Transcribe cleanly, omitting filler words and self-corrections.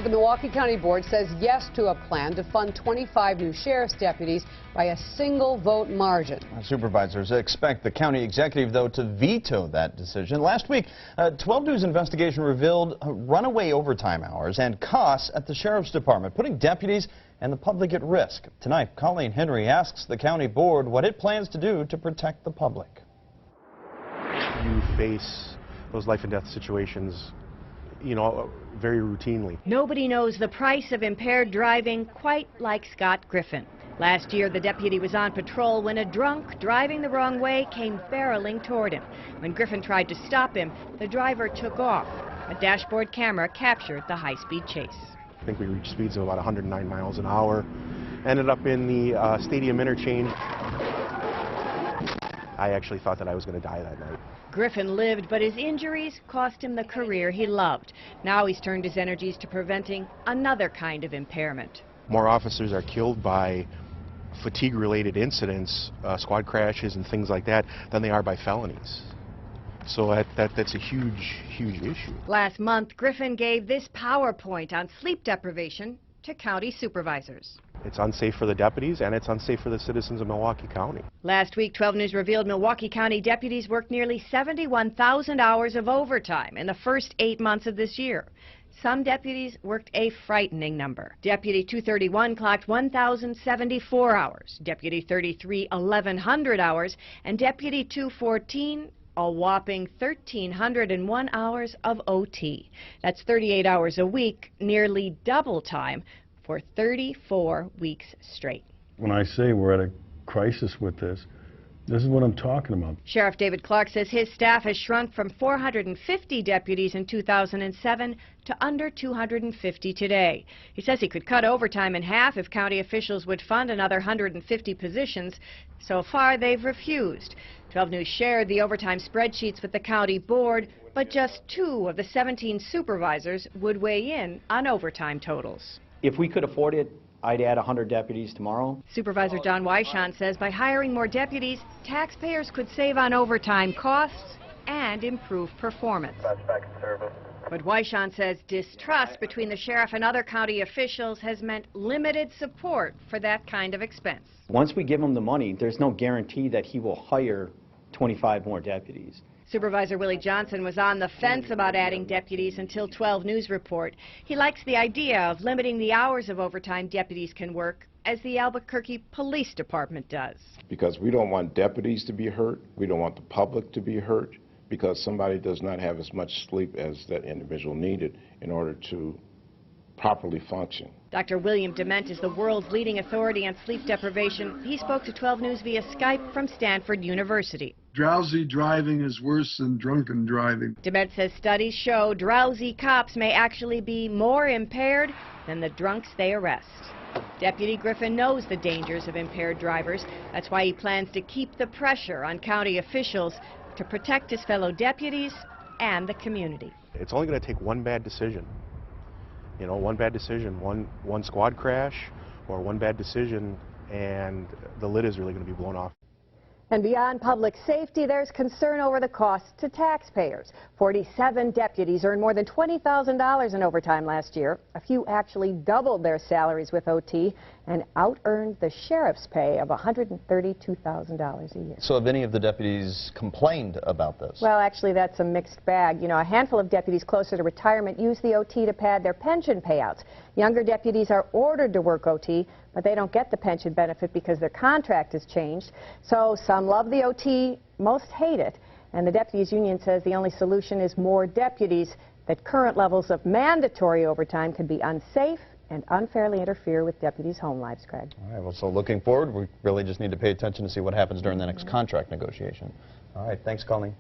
The Milwaukee County Board says yes to a plan to fund 25 new sheriff's deputies by a single vote margin. Supervisors expect the county executive, though, to veto that decision. Last week, 12 News investigation revealed runaway overtime hours and costs at the sheriff's department, putting deputies and the public at risk. Tonight, Colleen Henry asks the county board what it plans to do to protect the public. You face those life and death situations, very routinely. Nobody knows the price of impaired driving quite like Scott Griffin. Last year, the deputy was on patrol when a drunk driving the wrong way came barreling toward him. When Griffin tried to stop him, the driver took off. A dashboard camera captured the high-speed chase. I think we reached speeds of about 109 miles an hour. Ended up in the stadium interchange. I actually thought that I was going to die that night. Griffin lived, but his injuries cost him the career he loved. Now he's turned his energies to preventing another kind of impairment. More officers are killed by fatigue-related incidents, squad crashes and things like that, than they are by felonies. So that's a huge, huge issue. Last month, Griffin gave this PowerPoint on sleep deprivation to county supervisors. It's unsafe for the deputies, and it's unsafe for the citizens of Milwaukee County. Last week, 12 News revealed Milwaukee County deputies worked nearly 71,000 hours of overtime in the first 8 months of this year. Some deputies worked a frightening number. Deputy 231 clocked 1,074 hours, Deputy 33 1,100 hours, and Deputy 214 a whopping 1,301 hours of OT. That's 38 hours a week, nearly double time for 34 weeks straight. When I say we're at a crisis with this is what I'm talking about. Sheriff David Clark says his staff has shrunk from 450 deputies in 2007 to under 250 today. He says he could cut overtime in half if county officials would fund another 150 positions. So far, they've refused. 12 News shared the overtime spreadsheets with the county board, but just 2 of the 17 supervisors would weigh in on overtime totals. If we could afford it, I'd add 100 deputies tomorrow. Supervisor Don Wyshon says by hiring more deputies, taxpayers could save on overtime costs and improve performance. But Wyshon says distrust between the sheriff and other county officials has meant limited support for that kind of expense. Once we give him the money, there's no guarantee that he will hire 25 more deputies. Supervisor Willie Johnson was on the fence about adding deputies until 12 News report. He likes the idea of limiting the hours of overtime deputies can work, as the Albuquerque Police Department does. Because we don't want deputies to be hurt, we don't want the public to be hurt, because somebody does not have as much sleep as that individual needed in order to properly function. Dr. William Dement is the world's leading authority on sleep deprivation. He spoke to 12 News via Skype from Stanford University. Drowsy driving is worse than drunken driving. Dement says studies show drowsy cops may actually be more impaired than the drunks they arrest. Deputy Griffin knows the dangers of impaired drivers. That's why he plans to keep the pressure on county officials to protect his fellow deputies and the community. It's only going to take one bad decision. One bad decision, one squad crash, or one bad decision, and the lid is really going to be blown off. And beyond public safety, there's concern over the costs to taxpayers. 47 deputies earned more than $20,000 in overtime last year. A few actually doubled their salaries with OT and out-earned the sheriff's pay of $132,000 a year. So have any of the deputies complained about this? Well, actually, that's a mixed bag. A handful of deputies closer to retirement use the OT to pad their pension payouts. Younger deputies are ordered to work OT, but they don't get the pension benefit because their contract has changed. So some love the OT, most hate it. And the deputies union says the only solution is more deputies, that current levels of mandatory overtime could be unsafe and unfairly interfere with deputies' home lives, Craig. All right, well, so looking forward, we really just need to pay attention to see what happens during the next contract negotiation. All right, thanks, Colleen.